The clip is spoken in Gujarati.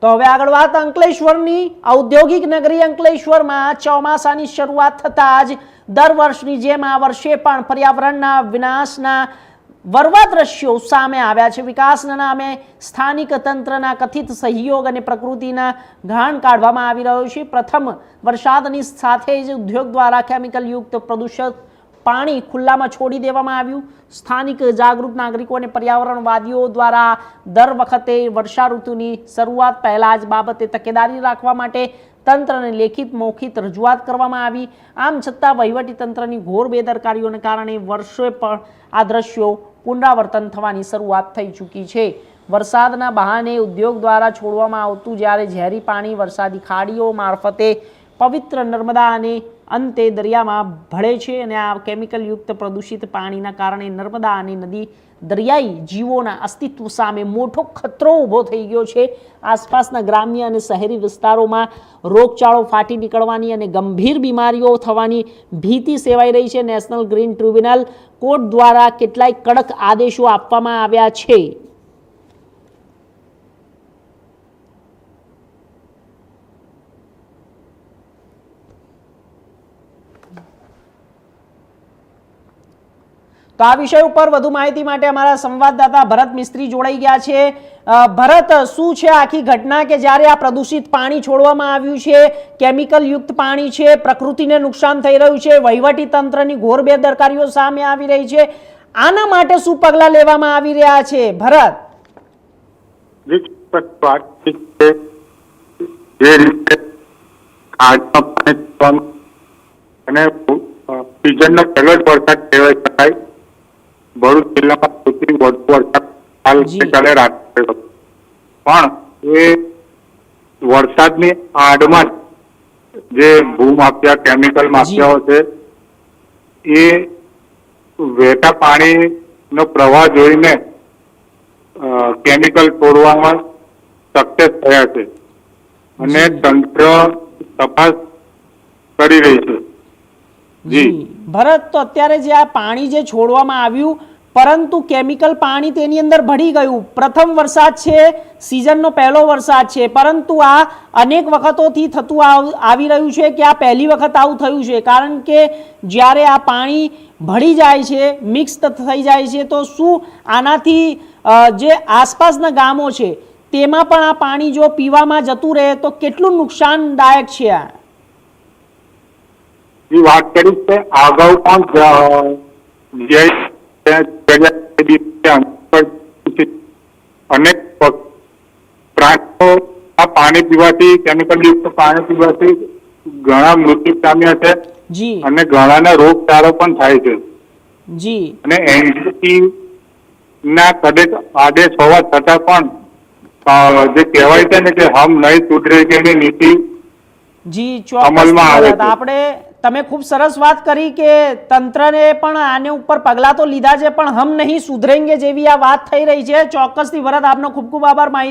તો હવે આગળ વાત અંકલેશ્વરની ઔદ્યોગિક નગરી અંકલેશ્વરમાં ચોમાસાની શરૂઆત થતાં જ દર વર્ષની જેમ આ વર્ષે પણ પર્યાવરણના વિનાશના વરવા દ્રશ્યો સામે આવ્યા છે। વિકાસના નામે સ્થાનિક તંત્રના કથિત સહયોગ અને પ્રકૃતિના ઘાણ કાઢવામાં આવી રહ્યો છે। પ્રથમ વરસાદની સાથે જ ઉદ્યોગ દ્વારા કેમિકલયુક્ત પ્રદૂષિત પાણી ખુલ્લામાં છોડી દેવામાં આવ્યું। સ્થાનિક જાગૃત નાગરિકો અને પર્યાવરણવાદીઓ દ્વારા દર વખતે વર્ષા ઋતુની શરૂઆત પહેલા જ બાબતે તકેદારી રાખવા માટે તંત્રને લેખિત મૌખિક રજૂઆત કરવામાં આવી। આમ છતાં વહીવટી તંત્રની ઘોર બેદરકારીઓને કારણે વર્ષે પણ આ દ્રશ્યો પુનરાવર્તન થવાની શરૂઆત થઈ ચૂકી છે। વરસાદના બહાને ઉદ્યોગ દ્વારા છોડવામાં આવતું જ્યારે ઝેરી પાણી વરસાદી ખાડીઓ મારફતે પવિત્ર નર્મદા અને અંતે દરિયામાં ભળે છે અને આ કેમિકલયુક્ત પ્રદૂષિત પાણીના કારણે નર્મદા અને નદી દરિયાઈ જીવોના અસ્તિત્વ સામે મોટો ખતરો ઊભો થઈ ગયો છે। આસપાસના ગ્રામ્ય અને શહેરી વિસ્તારોમાં રોગચાળો ફાટી નીકળવાની અને ગંભીર બીમારીઓ થવાની ભીતિ સેવાઈ રહી છે। નેશનલ ગ્રીન ટ્રિબ્યુનલ કોર્ટ દ્વારા કેટલાય કડક આદેશો આપવામાં આવ્યા છે। તો આ વિષય ઉપર વધુ માહિતી માટે અમારા સંવાદદાતા ભરત મિસ્ત્રી જોડાઈ ગયા છે। ભરત, શું છે આખી ઘટના કે જ્યારે આ પ્રદૂષિત પાણી છોડવામાં આવ્યું છે, કેમિકલ યુક્ત પાણી છે, પ્રકૃતિને નુકસાન થઈ રહ્યું છે, વહીવટી તંત્રની ઘોર બેદરકારીઓ સામે આવી રહી છે, આના માટે શું પગલાં લેવામાં આવી રહ્યા છે? ભરત, સીઝનનો પહેલો જ વરસાદ કહેવાય શકાય। ભરૂચ જિલ્લામાં સૌથી વધુ વરસાદ હાલ ગઈકાલે રાત્રે હતો, પણ એ વરસાદની આડમાં જે ભૂમાફિયા કેમિકલ માફિયાઓ છે એ વહેતા પાણીનો પ્રવાહ જોઈને કેમિકલ છોડવામાં સક્સેસ થયા છે અને તંત્ર તપાસ કરી રહી છે। જી ભરત, તો અત્યારે જે આ પાણી જે છોડવામાં આવ્યું પરંતુ કેમિકલ પાણી તેની અંદર ભળી ગયું, પ્રથમ વરસાદ છે, સિઝનનો પહેલો વરસાદ છે, પરંતુ આ અનેક વખતોથી થતું આવી રહ્યું છે કે આ પહેલી વખત આવું થયું છે? કારણ કે જ્યારે આ પાણી ભળી જાય છે, મિક્સ થઈ જાય છે, તો શું આનાથી જે આસપાસના ગામો છે તેમાં પણ આ પાણી જો પીવામાં જતું રહે તો કેટલું નુકસાનદાયક છે? આ વાત કરી છે અગાઉ પણ અનેક પ્રાણીઓ આ પાણી પીવાથી, કેમિકલ યુક્ત પાણી પીવાથી ઘણા મૃત્યુ પામ્યા છે અને ઘણાને રોગચાળો પણ થાય છે। જી, અને એનજીટી ના કડક આદેશ હોવા છતાં પણ જે કહેવાય છે ને કે હમ નહીં સુધરેગીની નીતિ જી અમલમાં આવે છે। આપણે તમે ખૂબ સરસ વાત કરી કે તંત્રને પણ આને ઉપર પગલાં તો લીધા છે પણ હમ નહીં સુધરેંગે જેવી આ વાત થઈ રહી છે। ચોક્કસથી ભરત, આપનો ખૂબ ખૂબ આભાર માહિતી